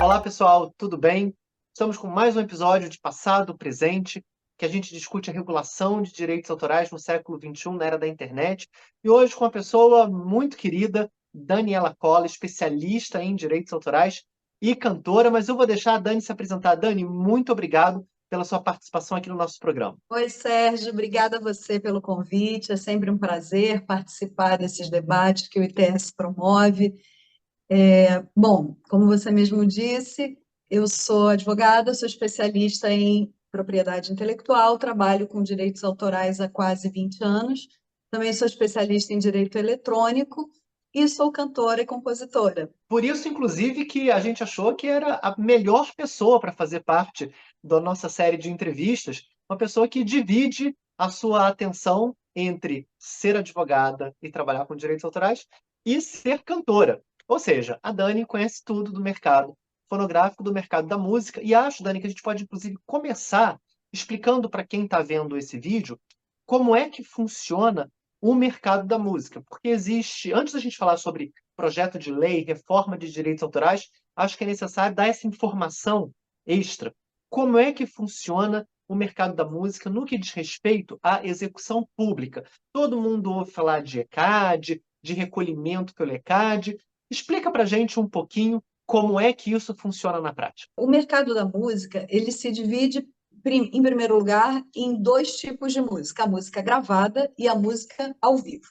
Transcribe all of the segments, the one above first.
Olá, pessoal, tudo bem? Estamos com mais um episódio de Passado, Presente, que a gente discute a regulação de direitos autorais no século XXI, na era da internet. E hoje com uma pessoa muito querida, Daniela Colla, especialista em direitos autorais e cantora, mas eu vou deixar a Dani se apresentar. Dani, muito obrigado pela sua participação aqui no nosso programa. Oi, Sérgio, obrigada a você pelo convite. É sempre um prazer participar desses debates que o ITS promove. Bom, como você mesmo disse, eu sou advogada, sou especialista em propriedade intelectual, trabalho com direitos autorais há quase 20 anos. Também sou especialista em direito eletrônico e sou cantora e compositora. Por isso, inclusive, que a gente achou que era a melhor pessoa para fazer parte da nossa série de entrevistas, uma pessoa que divide a sua atenção entre ser advogada e trabalhar com direitos autorais e ser cantora. Ou seja, a Dani conhece tudo do mercado fonográfico, do mercado da música, e acho, Dani, que a gente pode, inclusive, começar explicando para quem está vendo esse vídeo como é que funciona o mercado da música. Porque existe, antes da gente falar sobre projeto de lei, reforma de direitos autorais, acho que é necessário dar essa informação extra. Como é que funciona o mercado da música no que diz respeito à execução pública? Todo mundo ouve falar de ECAD, de recolhimento pelo ECAD. Explica para a gente um pouquinho como é que isso funciona na prática. O mercado da música, ele se divide, em primeiro lugar, em dois tipos de música: a música gravada e a música ao vivo,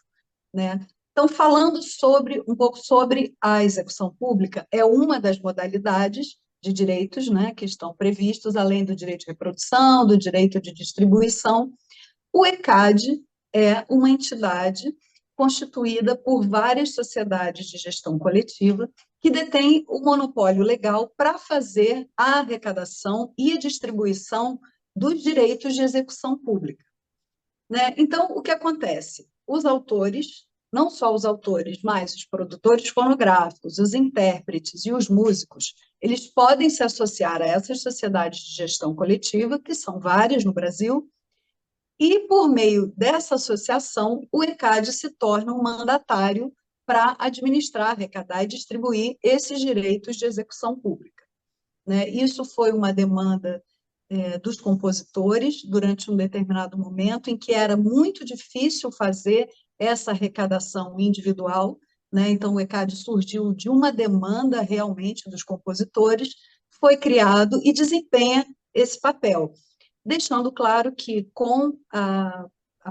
né? Então, falando um pouco sobre a execução pública, é uma das modalidades de direitos, né, que estão previstos, além do direito de reprodução, do direito de distribuição. O ECAD é uma entidade constituída por várias sociedades de gestão coletiva que detêm o monopólio legal para fazer a arrecadação e a distribuição dos direitos de execução pública, né? Então, o que acontece? Os autores, não só os autores, mas os produtores fonográficos, os intérpretes e os músicos, eles podem se associar a essas sociedades de gestão coletiva, que são várias no Brasil, e, por meio dessa associação, o ECAD se torna um mandatário para administrar, arrecadar e distribuir esses direitos de execução pública, né? Isso foi uma demanda dos compositores durante um determinado momento em que era muito difícil fazer essa arrecadação individual, né? Então, o ECAD surgiu de uma demanda realmente dos compositores, foi criado e desempenha esse papel, deixando claro que com a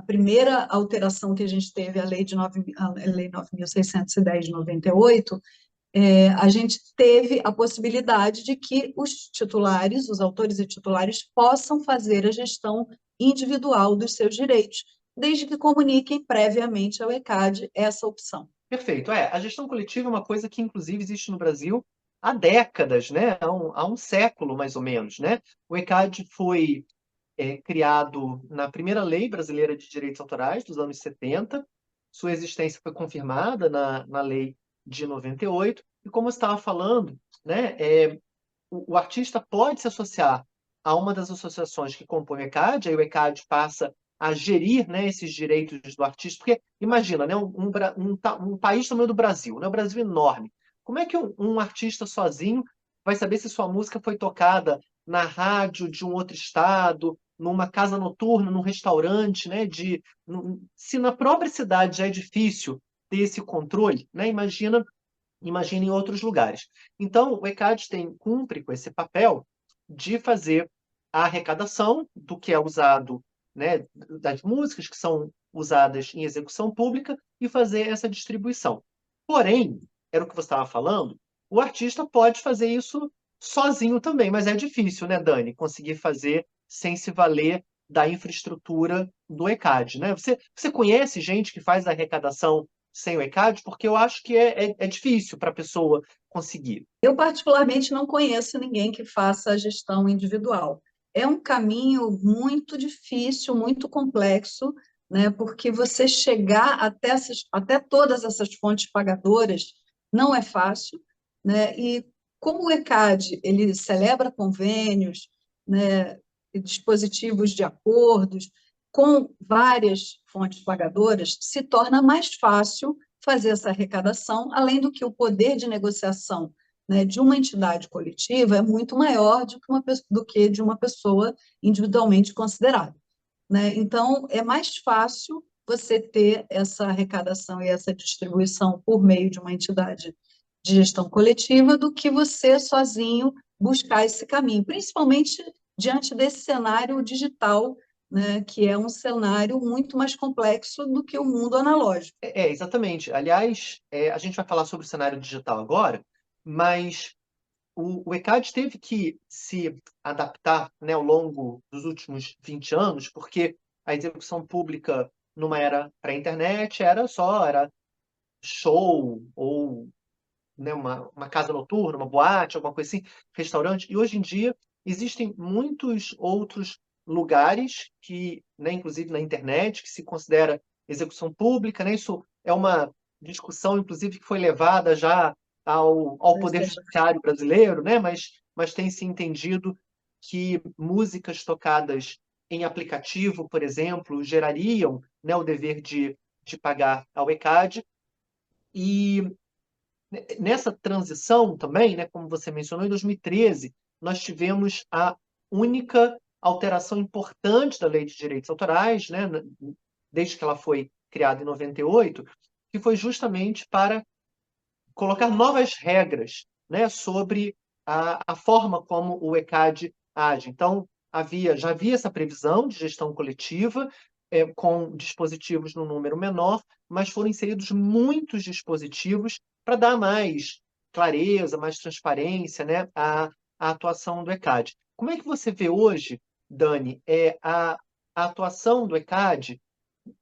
primeira alteração que a gente teve, a Lei 9.610 de 98, a gente teve a possibilidade de que os titulares, os autores e titulares, possam fazer a gestão individual dos seus direitos, desde que comuniquem previamente ao ECAD essa opção. Perfeito. A gestão coletiva é uma coisa que, inclusive, existe no Brasil há décadas, né? Há um século, mais ou menos, né? O ECAD foi criado na primeira Lei Brasileira de Direitos Autorais, dos anos 70. Sua existência foi confirmada na Lei de 98. E como eu estava falando, né, o artista pode se associar a uma das associações que compõem o ECAD, aí o ECAD passa a gerir, né, esses direitos do artista, porque imagina, né, um país tamanho do Brasil, né, o Brasil é enorme. Como é que um artista sozinho vai saber se sua música foi tocada na rádio de um outro estado, numa casa noturna, num restaurante, né, se na própria cidade já é difícil ter esse controle, né, imagina em outros lugares. Então, o ECAD cumpre com esse papel de fazer a arrecadação do que é usado, né, das músicas que são usadas em execução pública e fazer essa distribuição. Porém, era o que você estava falando, o artista pode fazer isso sozinho também, mas é difícil, né, Dani, conseguir fazer sem se valer da infraestrutura do ECAD, né? Você conhece gente que faz a arrecadação sem o ECAD? Porque eu acho que é difícil para a pessoa conseguir. Eu, particularmente, não conheço ninguém que faça a gestão individual. É um caminho muito difícil, muito complexo, né? Porque você chegar até todas essas fontes pagadoras não é fácil, né? E como o ECAD ele celebra convênios, né, e dispositivos de acordos com várias fontes pagadoras, se torna mais fácil fazer essa arrecadação, além do que o poder de negociação né, de uma entidade coletiva é muito maior do que de uma pessoa individualmente considerada, né? Então, é mais fácil você ter essa arrecadação e essa distribuição por meio de uma entidade de gestão coletiva do que você sozinho buscar esse caminho, principalmente diante desse cenário digital, né, que é um cenário muito mais complexo do que o mundo analógico. Exatamente. Aliás, a gente vai falar sobre o cenário digital agora, mas o ECAD teve que se adaptar, né, ao longo dos últimos 20 anos, porque a execução pública numa era pré-internet era show ou, né, uma casa noturna, uma boate, alguma coisa assim, restaurante. E hoje em dia existem muitos outros lugares que, né, inclusive na internet, que se considera execução pública, né? Isso é uma discussão, inclusive, que foi levada já ao Poder Judiciário brasileiro, né? Mas tem se entendido que músicas tocadas em aplicativo, por exemplo, gerariam, né, o dever de pagar ao ECAD. E nessa transição também, né, como você mencionou, em 2013, nós tivemos a única alteração importante da Lei de Direitos Autorais, né, desde que ela foi criada em 98, que foi justamente para colocar novas regras, né, sobre a forma como o ECAD age. Então, já havia essa previsão de gestão coletiva, com dispositivos no número menor, mas foram inseridos muitos dispositivos para dar mais clareza, mais transparência, né, à atuação do ECAD. Como é que você vê hoje, Dani, a atuação do ECAD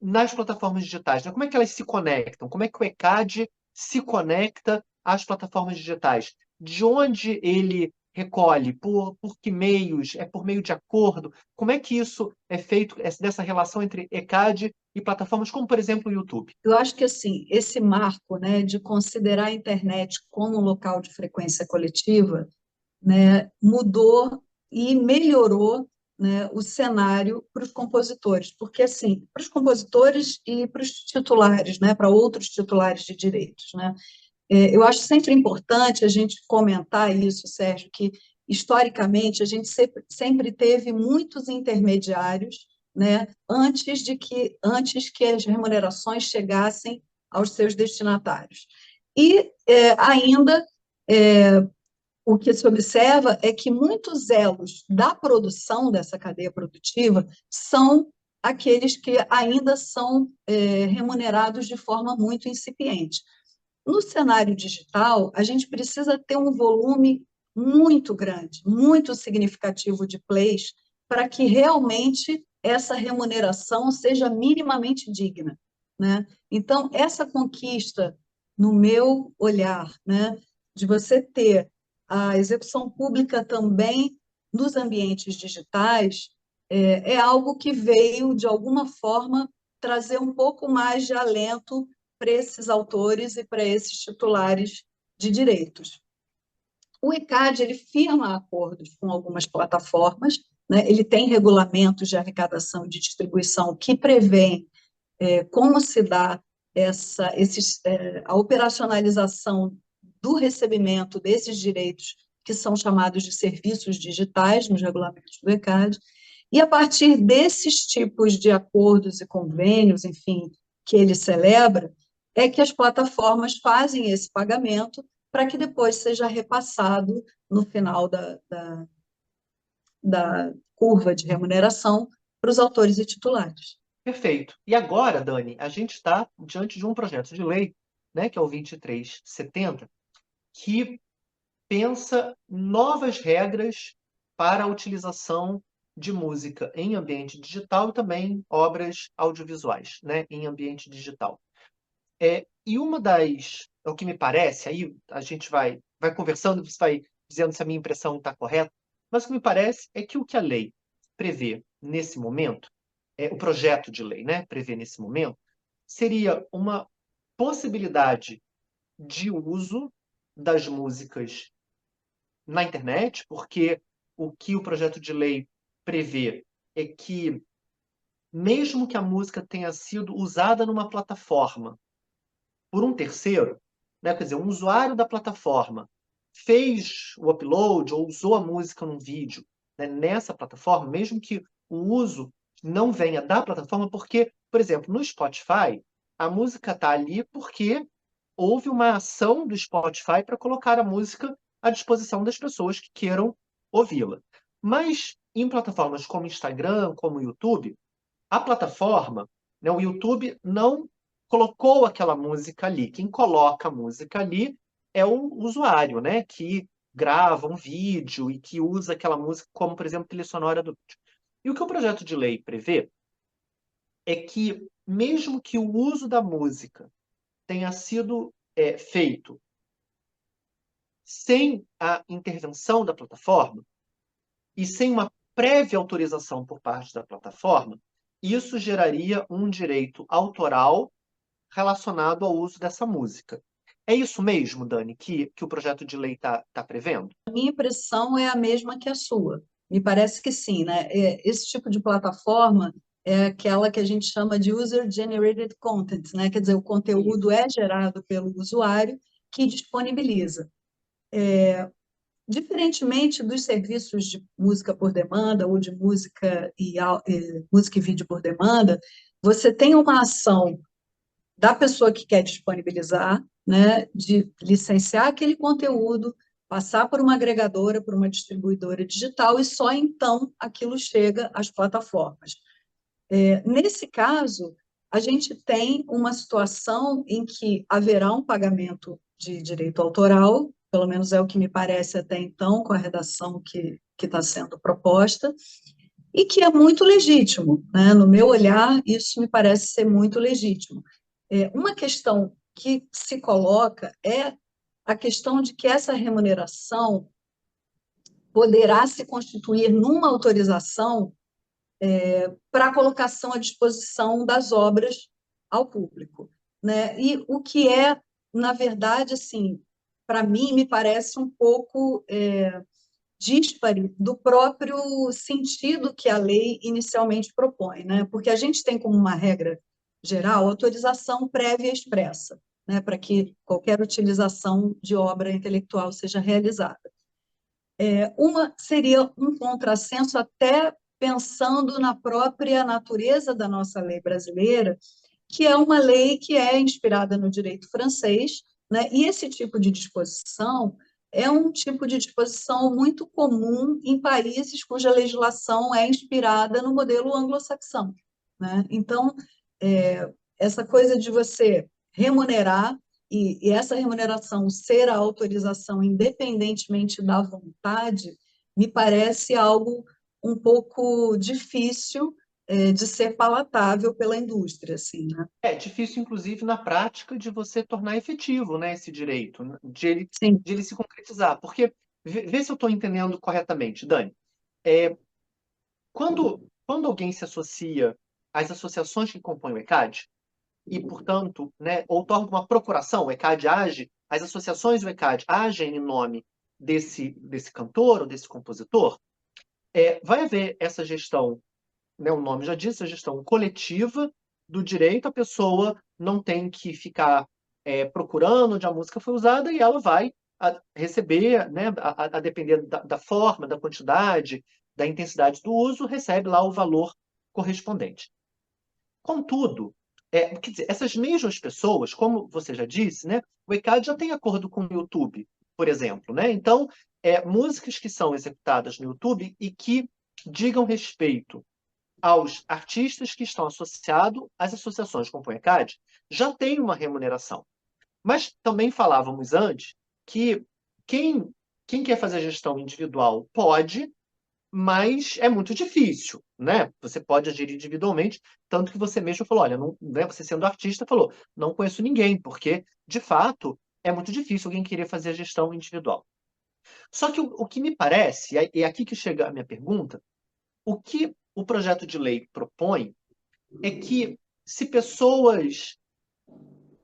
nas plataformas digitais, né? Como é que elas se conectam? Como é que o ECAD se conecta às plataformas digitais? De onde ele recolhe? Por que meios? É por meio de acordo? Como é que isso é feito, dessa relação entre ECAD e plataformas como, por exemplo, o YouTube? Eu acho que assim, esse marco, né, de considerar a internet como um local de frequência coletiva, né, mudou e melhorou, né, o cenário para os compositores, porque assim, para os compositores e para os titulares, né, para outros titulares de direitos, né, eu acho sempre importante a gente comentar isso, Sérgio, que historicamente a gente sempre teve muitos intermediários, né, antes que as remunerações chegassem aos seus destinatários. E ainda o que se observa é que muitos elos da produção dessa cadeia produtiva são aqueles que ainda são remunerados de forma muito incipiente. No cenário digital, a gente precisa ter um volume muito grande, muito significativo de plays, para que realmente essa remuneração seja minimamente digna, né? Então, essa conquista, no meu olhar, né, de você ter a execução pública também nos ambientes digitais, é algo que veio, de alguma forma, trazer um pouco mais de alento para esses autores e para esses titulares de direitos. O ECAD ele firma acordos com algumas plataformas, né? Ele tem regulamentos de arrecadação e de distribuição que prevêem como se dá a operacionalização do recebimento desses direitos que são chamados de serviços digitais nos regulamentos do ECAD, e a partir desses tipos de acordos e convênios, enfim, que ele celebra, é que as plataformas fazem esse pagamento para que depois seja repassado no final da curva de remuneração para os autores e titulares. Perfeito. E agora, Dani, a gente está diante de um projeto de lei, né, que é o 2370, que pensa novas regras para a utilização de música em ambiente digital e também obras audiovisuais, né, em ambiente digital. E uma é o que me parece, aí a gente vai conversando, você vai dizendo se a minha impressão está correta, mas o que me parece é que o que a lei prevê nesse momento, o projeto de lei, né, prevê nesse momento, seria uma possibilidade de uso das músicas na internet, porque o que o projeto de lei prevê é que, mesmo que a música tenha sido usada numa plataforma por um terceiro, né, quer dizer, um usuário da plataforma fez o upload ou usou a música num vídeo, né, nessa plataforma, mesmo que o uso não venha da plataforma, porque, por exemplo, no Spotify, a música está ali porque houve uma ação do Spotify para colocar a música à disposição das pessoas que queiram ouvi-la. Mas em plataformas como Instagram, como YouTube, a plataforma, né, o YouTube não colocou aquela música ali. Quem coloca a música ali é o usuário, né, que grava um vídeo e que usa aquela música como, por exemplo, trilha sonora do vídeo. E o que o projeto de lei prevê é que, mesmo que o uso da música tenha sido feito sem a intervenção da plataforma e sem uma prévia autorização por parte da plataforma, isso geraria um direito autoral relacionado ao uso dessa música. É isso mesmo, Dani, que o projeto de lei está prevendo? A minha impressão é a mesma que a sua. Me parece que sim, né? Esse tipo de plataforma é aquela que a gente chama de user-generated content, né? Quer dizer, o conteúdo Isso. é gerado pelo usuário que disponibiliza. Diferentemente dos serviços de música por demanda ou de música e vídeo por demanda, você tem uma ação da pessoa que quer disponibilizar, né, de licenciar aquele conteúdo, passar por uma agregadora, por uma distribuidora digital e só então aquilo chega às plataformas. Nesse caso, a gente tem uma situação em que haverá um pagamento de direito autoral, pelo menos é o que me parece até então, com a redação que está sendo proposta, e que é muito legítimo, né? No meu olhar, isso me parece ser muito legítimo. Uma questão que se coloca é a questão de que essa remuneração poderá se constituir numa autorização para a colocação à disposição das obras ao público, né? E o que é, na verdade, assim, para mim, me parece um pouco díspare do próprio sentido que a lei inicialmente propõe, né? Porque a gente tem como uma regra geral autorização prévia expressa, né? Para que qualquer utilização de obra intelectual seja realizada. Uma seria um contrassenso até pensando na própria natureza da nossa lei brasileira, que é uma lei que é inspirada no direito francês, né? E esse tipo de disposição é um tipo de disposição muito comum em países cuja legislação é inspirada no modelo anglo-saxão, né? Então, essa coisa de você remunerar e essa remuneração ser a autorização independentemente da vontade, me parece algo um pouco difícil de ser palatável pela indústria, assim, né? É difícil, inclusive, na prática, de você tornar efetivo, né, esse direito, né, Sim. de ele se concretizar. Porque, vê se eu estou entendendo corretamente, Dani. É, quando alguém se associa às associações que compõem o ECAD, e, portanto, né, outorga uma procuração, o ECAD age, as associações do ECAD agem em nome desse cantor ou desse compositor, vai haver essa gestão, né, o nome já diz, a gestão coletiva do direito, a pessoa não tem que ficar procurando onde a música foi usada e ela vai receber, né, a depender da forma, da quantidade, da intensidade do uso, recebe lá o valor correspondente. Contudo, quer dizer, essas mesmas pessoas, como você já disse, né, o ECAD já tem acordo com o YouTube, por exemplo, né? Então, músicas que são executadas no YouTube e que digam respeito aos artistas que estão associados às associações que compõem a CAD, já tem uma remuneração. Mas também falávamos antes que quem, quem quer fazer a gestão individual pode, mas é muito difícil, né? Você pode agir individualmente, tanto que você mesmo falou, olha, não, né, você sendo artista falou, não conheço ninguém, porque, de fato, é muito difícil alguém querer fazer a gestão individual. Só que o que me parece, e é aqui que chega a minha pergunta, o que o projeto de lei propõe é que se pessoas,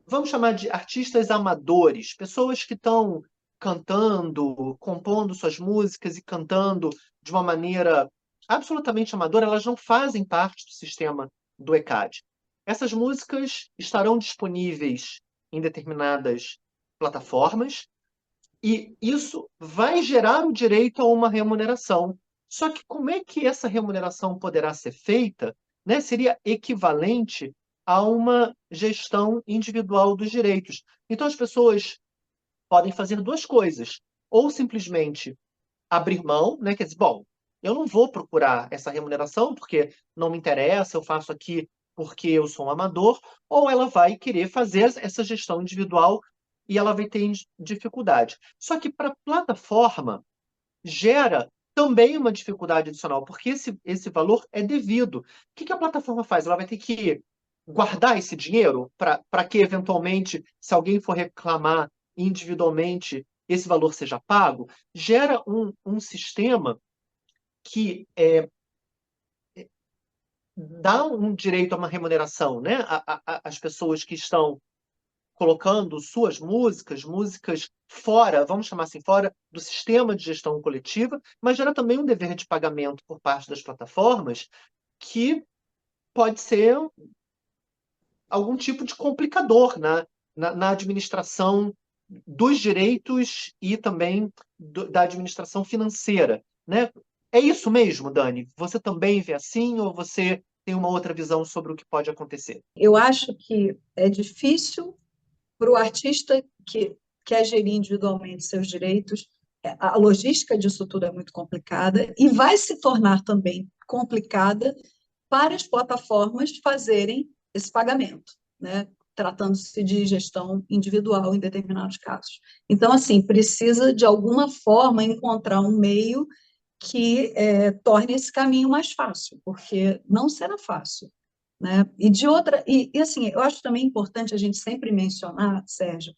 vamos chamar de artistas amadores, pessoas que estão cantando, compondo suas músicas e cantando de uma maneira absolutamente amadora, elas não fazem parte do sistema do ECAD. Essas músicas estarão disponíveis em determinadas plataformas, E isso vai gerar o direito a uma remuneração. Só que como é que essa remuneração poderá ser feita, né? Seria equivalente a uma gestão individual dos direitos. Então, as pessoas podem fazer duas coisas. Ou simplesmente abrir mão, né? Quer dizer, bom, eu não vou procurar essa remuneração porque não me interessa, eu faço aqui porque eu sou um amador, ou ela vai querer fazer essa gestão individual e ela vai ter dificuldade. Só que para a plataforma gera também uma dificuldade adicional, porque esse valor é devido. O que que a plataforma faz? Ela vai ter que guardar esse dinheiro para que, eventualmente, se alguém for reclamar individualmente, esse valor seja pago. Gera um sistema que dá um direito a uma remuneração, né? As pessoas que estão colocando suas músicas, músicas fora, vamos chamar assim, fora do sistema de gestão coletiva, mas gera também um dever de pagamento por parte das plataformas que pode ser algum tipo de complicador na administração dos direitos e também da administração financeira, né? É isso mesmo, Dani? Você também vê assim ou você tem uma outra visão sobre o que pode acontecer? Eu acho que é difícil para o artista que quer gerir individualmente seus direitos. A logística disso tudo é muito complicada e vai se tornar também complicada para as plataformas fazerem esse pagamento, né? Tratando-se de gestão individual em determinados casos. Então, assim, precisa de alguma forma encontrar um meio que torne esse caminho mais fácil, porque não será fácil, né? E assim, eu acho também importante a gente sempre mencionar, Sérgio,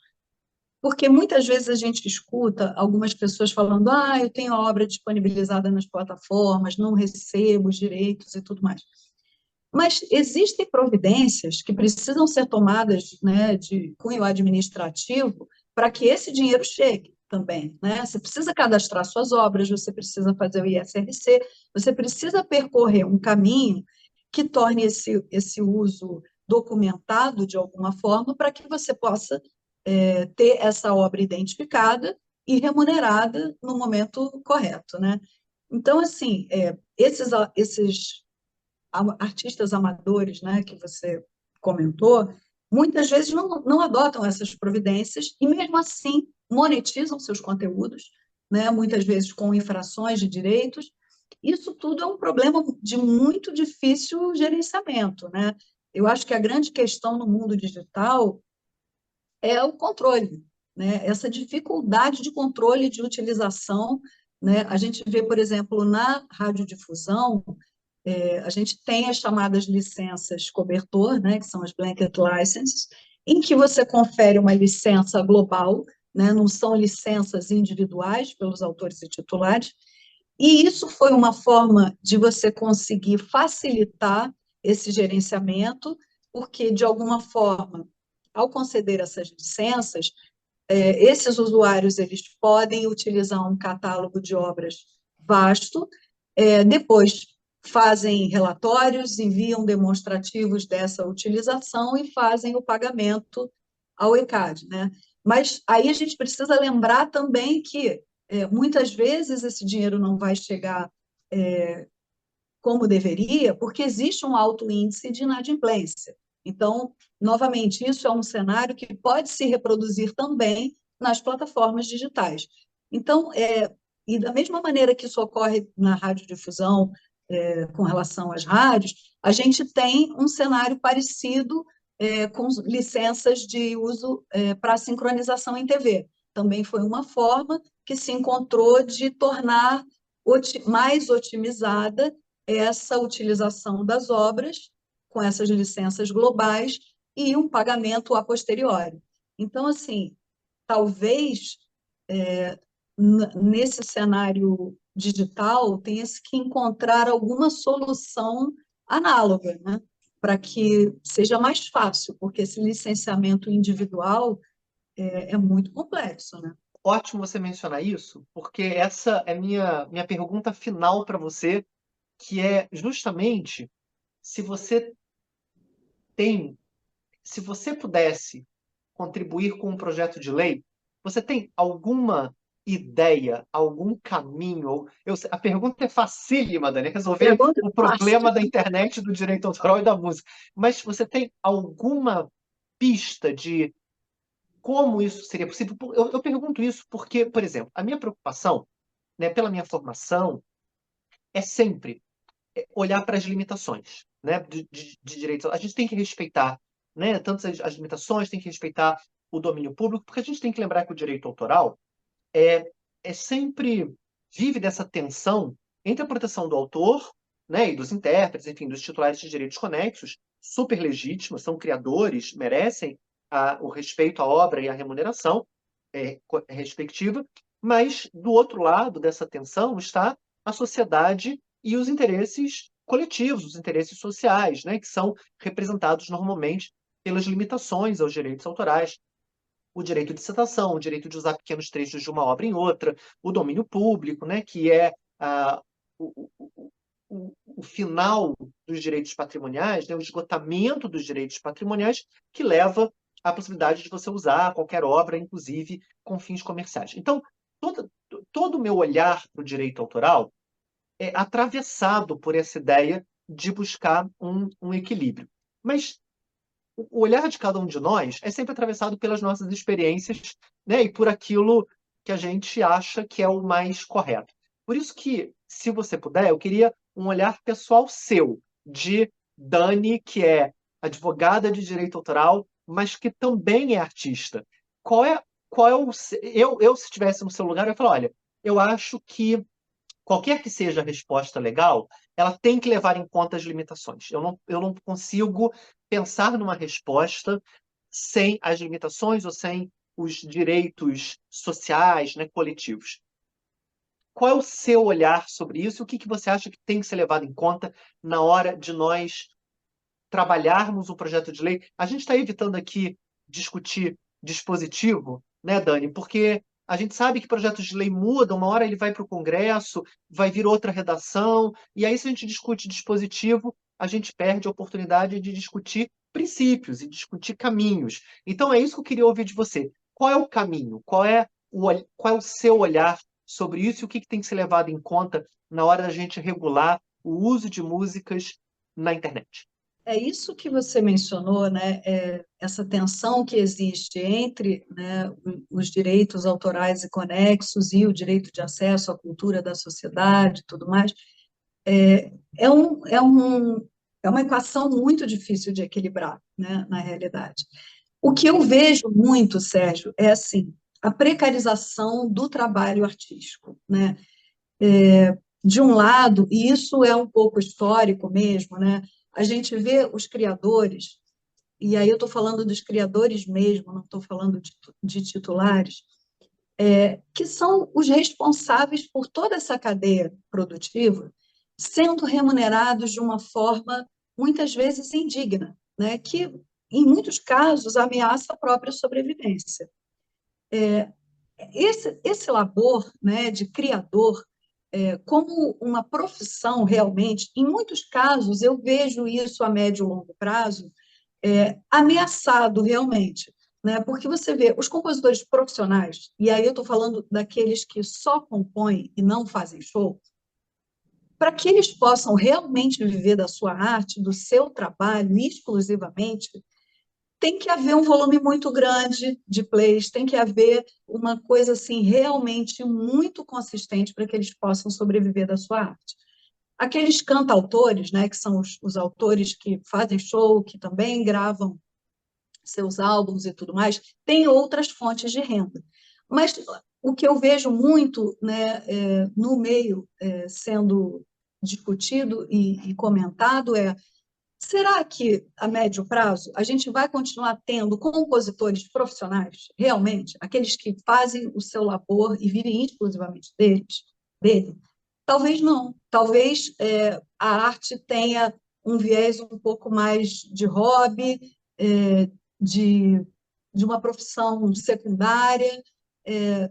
porque muitas vezes a gente escuta algumas pessoas falando: ah, eu tenho a obra disponibilizada nas plataformas, não recebo os direitos e tudo mais. Mas existem providências que precisam ser tomadas, né, de cunho administrativo para que esse dinheiro chegue também, né? Você precisa cadastrar suas obras, você precisa fazer o ISRC, você precisa percorrer um caminho que torne esse uso documentado de alguma forma para que você possa ter essa obra identificada e remunerada no momento correto, né? Então, assim, esses artistas amadores, né, que você comentou, muitas vezes não adotam essas providências e, mesmo assim, monetizam seus conteúdos, né, muitas vezes com infrações de direitos. Isso tudo é um problema de muito difícil gerenciamento, né? Eu acho que a grande questão no mundo digital é o controle, né? Essa dificuldade de controle de utilização, né? A gente vê, por exemplo, na radiodifusão, a gente tem as chamadas licenças cobertor, né, que são as blanket licenses, em que você confere uma licença global, né, não são licenças individuais pelos autores e titulares, e isso foi uma forma de você conseguir facilitar esse gerenciamento, porque, de alguma forma, ao conceder essas licenças, esses usuários eles podem utilizar um catálogo de obras vasto, depois fazem relatórios, enviam demonstrativos dessa utilização e fazem o pagamento ao ECAD, né? Mas aí a gente precisa lembrar também que muitas vezes esse dinheiro não vai chegar como deveria, porque existe um alto índice de inadimplência. Então, novamente, isso é um cenário que pode se reproduzir também nas plataformas digitais. Então, e da mesma maneira que isso ocorre na radiodifusão, com relação às rádios, a gente tem um cenário parecido com licenças de uso para sincronização em TV. Também foi uma forma que se encontrou de tornar mais otimizada essa utilização das obras com essas licenças globais e um pagamento a posteriori. Então, assim, talvez nesse cenário digital tenha-se que encontrar alguma solução análoga, né? Para que seja mais fácil, porque esse licenciamento individual é muito complexo, né? Ótimo você mencionar isso, porque essa é minha pergunta final para você, que é justamente se você tem, se você pudesse contribuir com um projeto de lei, Você tem alguma ideia, algum caminho? A pergunta é facílima, Dani, é resolver Pergunta o fácil. problema da internet, do direito autoral e da música. Mas você tem alguma pista de como isso seria possível? Eu pergunto isso porque, por exemplo, a minha preocupação, né, pela minha formação, é sempre olhar para as limitações, né, de direitos. A gente tem que respeitar, né, tanto as limitações, tem que respeitar o domínio público, porque a gente tem que lembrar que o direito autoral é sempre vive dessa tensão entre a proteção do autor, né, e dos intérpretes, enfim, dos titulares de direitos conexos, super legítimos, são criadores, merecem o respeito à obra e à remuneração respectiva, mas do outro lado dessa tensão está a sociedade e os interesses coletivos, os interesses sociais, né, que são representados normalmente pelas limitações aos direitos autorais, o direito de citação, o direito de usar pequenos trechos de uma obra em outra, o domínio público, né, que é o final dos direitos patrimoniais, né, o esgotamento dos direitos patrimoniais, que leva à possibilidade de você usar qualquer obra, inclusive com fins comerciais. Então, todo o meu olhar para o direito autoral é atravessado por essa ideia de buscar um equilíbrio. Mas o olhar de cada um de nós é sempre atravessado pelas nossas experiências, né, e por aquilo que a gente acha que é o mais correto. Por isso que, se você puder, eu queria um olhar pessoal seu, de Dani, que é advogada de direito autoral, mas que também é artista. Qual é, qual é o. Se estivesse no seu lugar, eu ia falar: olha, eu acho que qualquer que seja a resposta legal, ela tem que levar em conta as limitações. Eu não consigo pensar numa resposta sem as limitações ou sem os direitos sociais, né, coletivos. Qual é o seu olhar sobre isso? O que você acha que tem que ser levado em conta na hora de nós trabalharmos um projeto de lei? A gente está evitando aqui discutir dispositivo, né, Dani? Porque a gente sabe que projetos de lei mudam, uma hora ele vai para o Congresso, vai vir outra redação, e aí, se a gente discute dispositivo, a gente perde a oportunidade de discutir princípios e discutir caminhos. Então, é isso que eu queria ouvir de você. Qual é o caminho? Qual é o seu olhar sobre isso e o que tem que ser levado em conta na hora da gente regular o uso de músicas na internet? É isso que você mencionou, né? Essa tensão que existe entre, né, os direitos autorais e conexos e o direito de acesso à cultura da sociedade e tudo mais, é, é, um, é, um, é uma equação muito difícil de equilibrar, né, na realidade. O que eu vejo muito, Sérgio, é assim, a precarização do trabalho artístico, né? De um lado, e isso é um pouco histórico mesmo, né? A gente vê os criadores, e aí eu estou falando dos criadores mesmo, não estou falando de titulares, que são os responsáveis por toda essa cadeia produtiva, sendo remunerados de uma forma muitas vezes indigna, né? Que em muitos casos ameaça a própria sobrevivência. Esse labor, né, de criador, como uma profissão realmente, em muitos casos eu vejo isso a médio e longo prazo ameaçado realmente, né? Porque você vê os compositores profissionais, e aí eu estou falando daqueles que só compõem e não fazem show, para que eles possam realmente viver da sua arte, do seu trabalho exclusivamente, tem que haver um volume muito grande de plays, tem que haver uma coisa assim realmente muito consistente para que eles possam sobreviver da sua arte. Aqueles cantautores, né, que são os autores que fazem show, que também gravam seus álbuns e tudo mais, têm outras fontes de renda. Mas o que eu vejo muito, né, no meio sendo discutido e comentado será que, a médio prazo, a gente vai continuar tendo compositores profissionais, realmente, aqueles que fazem o seu labor e vivem exclusivamente dele? Talvez não. Talvez a arte tenha um viés um pouco mais de hobby, é, de, de uma profissão secundária.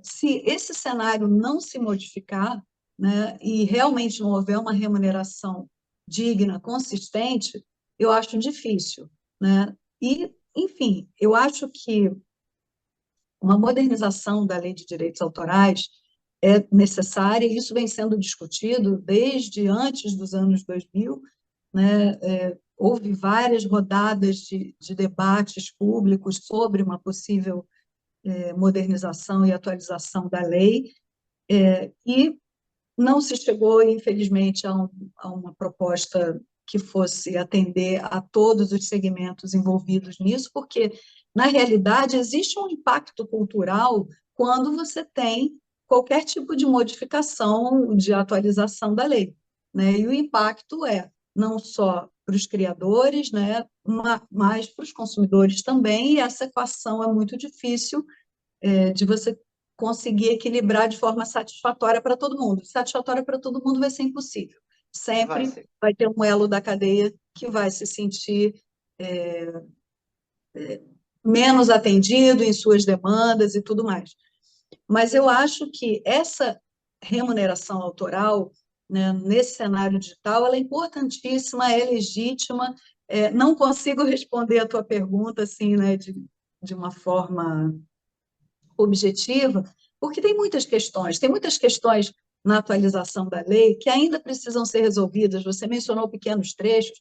Se esse cenário não se modificar, né, e realmente não houver uma remuneração digna, consistente, eu acho difícil, né? E, enfim, eu acho que uma modernização da lei de direitos autorais é necessária, e isso vem sendo discutido desde antes dos anos 2000, né? Houve várias rodadas de debates públicos sobre uma possível modernização e atualização da lei, e não se chegou, infelizmente, a uma proposta que fosse atender a todos os segmentos envolvidos nisso, porque, na realidade, existe um impacto cultural quando você tem qualquer tipo de modificação, de atualização da lei, né? E o impacto é não só para os criadores, né, mas para os consumidores também, e essa equação é muito difícil de você conseguir equilibrar de forma satisfatória para todo mundo. Satisfatória para todo mundo vai ser impossível. Vai Sempre ser. vai ter um elo da cadeia que vai se sentir menos atendido em suas demandas e tudo mais. Mas eu acho que essa remuneração autoral, né, nesse cenário digital, ela é importantíssima, é legítima. Não consigo responder a tua pergunta assim, né, de uma forma objetiva, porque tem muitas questões na atualização da lei que ainda precisam ser resolvidas. Você mencionou pequenos trechos.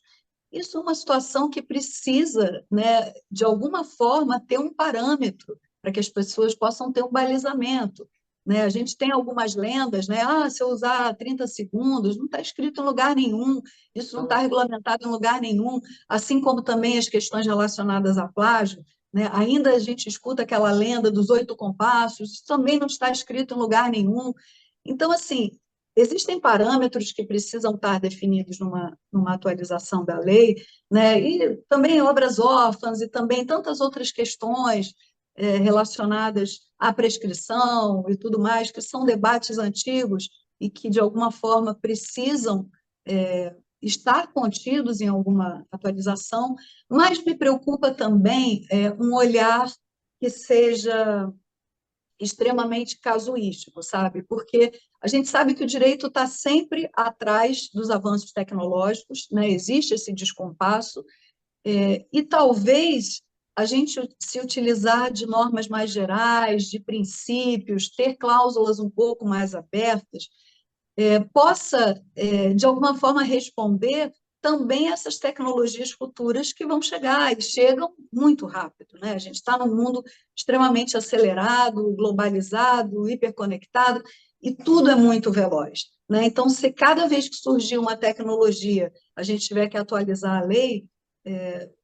Isso é uma situação que precisa, né, de alguma forma, ter um parâmetro para que as pessoas possam ter um balizamento. Né? A gente tem algumas lendas, né? Se eu usar 30 segundos, não está escrito em lugar nenhum, isso não está Então, regulamentado em lugar nenhum, assim como também as questões relacionadas a plágio. Né? Ainda a gente escuta aquela lenda dos 8 compassos, isso também não está escrito em lugar nenhum. Então, assim, existem parâmetros que precisam estar definidos numa atualização da lei, né? E também obras órfãs e também tantas outras questões relacionadas à prescrição e tudo mais, que são debates antigos e que, de alguma forma, precisam estar contidos em alguma atualização, mas me preocupa também um olhar que seja extremamente casuístico, sabe? Porque a gente sabe que o direito está sempre atrás dos avanços tecnológicos, né? Existe esse descompasso, e talvez a gente se utilizar de normas mais gerais, de princípios, ter cláusulas um pouco mais abertas, possa, de alguma forma, responder também a essas tecnologias futuras que vão chegar, e chegam muito rápido. Né? A gente está num mundo extremamente acelerado, globalizado, hiperconectado, e tudo é muito veloz. Né? Então, se cada vez que surgir uma tecnologia a gente tiver que atualizar a lei,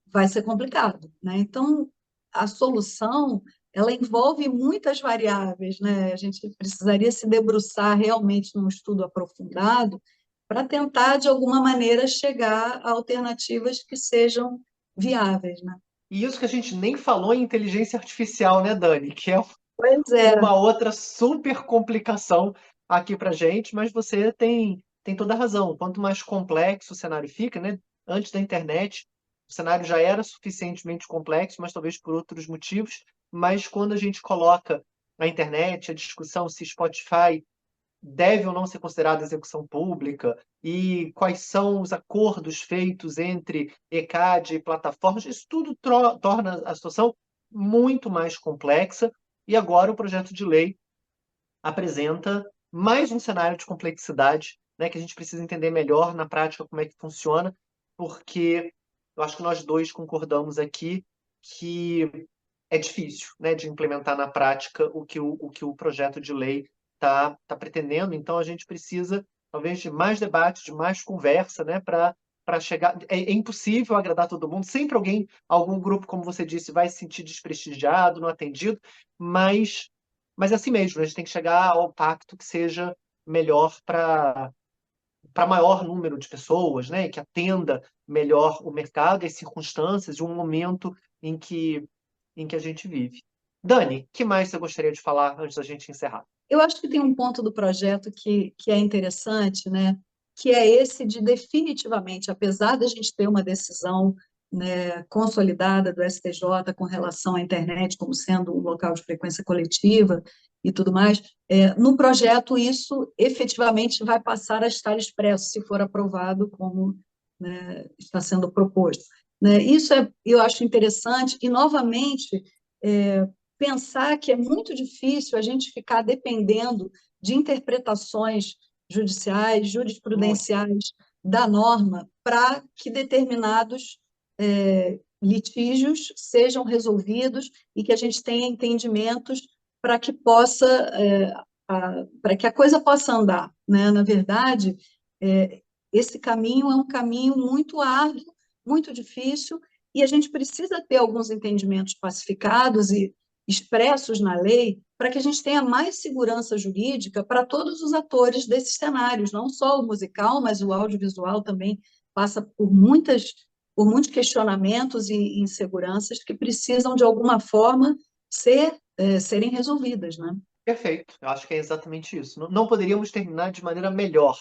vai ser complicado. Né? Então, a solução ela envolve muitas variáveis, né? A gente precisaria se debruçar realmente num estudo aprofundado para tentar, de alguma maneira, chegar a alternativas que sejam viáveis, né? e isso que a gente nem falou em inteligência artificial, né, Dani? Que é Pois é, uma outra super complicação aqui para gente, mas você tem toda a razão. Quanto mais complexo o cenário fica, né? Antes da internet, o cenário já era suficientemente complexo, mas talvez por outros motivos. Mas quando a gente coloca a internet, a discussão se Spotify deve ou não ser considerada execução pública e quais são os acordos feitos entre ECAD e plataformas, isso tudo torna a situação muito mais complexa. E agora o projeto de lei apresenta mais um cenário de complexidade, né, que a gente precisa entender melhor na prática como é que funciona, porque eu acho que nós dois concordamos aqui que é difícil, né, de implementar na prática o que o projeto de lei tá pretendendo. Então a gente precisa talvez de mais debate, de mais conversa, né, para chegar. É impossível agradar todo mundo. Sempre algum grupo, como você disse, vai se sentir desprestigiado, não atendido, mas é assim mesmo. A gente tem que chegar ao pacto que seja melhor para maior número de pessoas, né, que atenda melhor o mercado e as circunstâncias e o momento em que a gente vive. Dani, que mais você gostaria de falar antes da gente encerrar? eu acho que tem um ponto do projeto que é interessante, né? Que é esse de definitivamente, apesar da gente ter uma decisão, né, consolidada do STJ com relação à internet como sendo um local de frequência coletiva e tudo mais, no projeto isso efetivamente vai passar a estar expresso, se for aprovado como, né, está sendo proposto. Né? Isso eu acho interessante, e novamente pensar que é muito difícil a gente ficar dependendo de interpretações judiciais, Muito. jurisprudenciais da norma para que determinados litígios sejam resolvidos e que a gente tenha entendimentos para que possa para que a coisa possa andar, né? Na verdade, esse caminho é um caminho muito árduo, muito difícil, e a gente precisa ter alguns entendimentos pacificados e expressos na lei para que a gente tenha mais segurança jurídica para todos os atores desses cenários, não só o musical, mas o audiovisual também passa por muitos questionamentos e inseguranças que precisam, de alguma forma, serem resolvidas, né? Perfeito. Eu acho que é exatamente isso. Não poderíamos terminar de maneira melhor.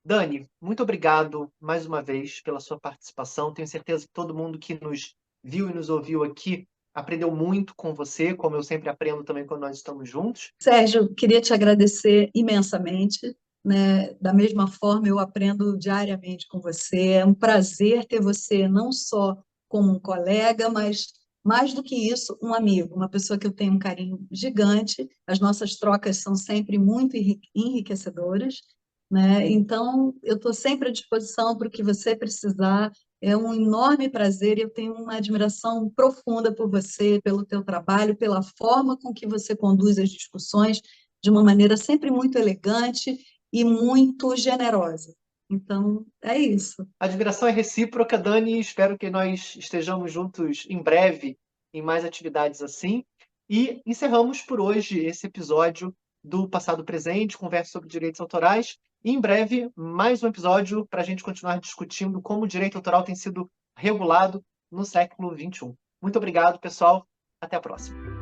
Dani, muito obrigado mais uma vez pela sua participação. Tenho certeza que todo mundo que nos viu e nos ouviu aqui aprendeu muito com você, como eu sempre aprendo também quando nós estamos juntos. Sérgio, queria te agradecer imensamente, né? Da mesma forma, eu aprendo diariamente com você. É um prazer ter você não só como um colega, mas mais do que isso, um amigo, uma pessoa que eu tenho um carinho gigante. As nossas trocas são sempre muito enriquecedoras, né? Então, eu estou sempre à disposição para o que você precisar. É um enorme prazer e eu tenho uma admiração profunda por você, pelo teu trabalho, pela forma com que você conduz as discussões de uma maneira sempre muito elegante e muito generosa. Então, é isso. A admiração é recíproca, Dani, e espero que nós estejamos juntos em breve em mais atividades assim. E encerramos por hoje esse episódio do Passado Presente, conversa sobre direitos autorais. E em breve, mais um episódio para a gente continuar discutindo como o direito autoral tem sido regulado no século XXI. Muito obrigado, pessoal. Até a próxima.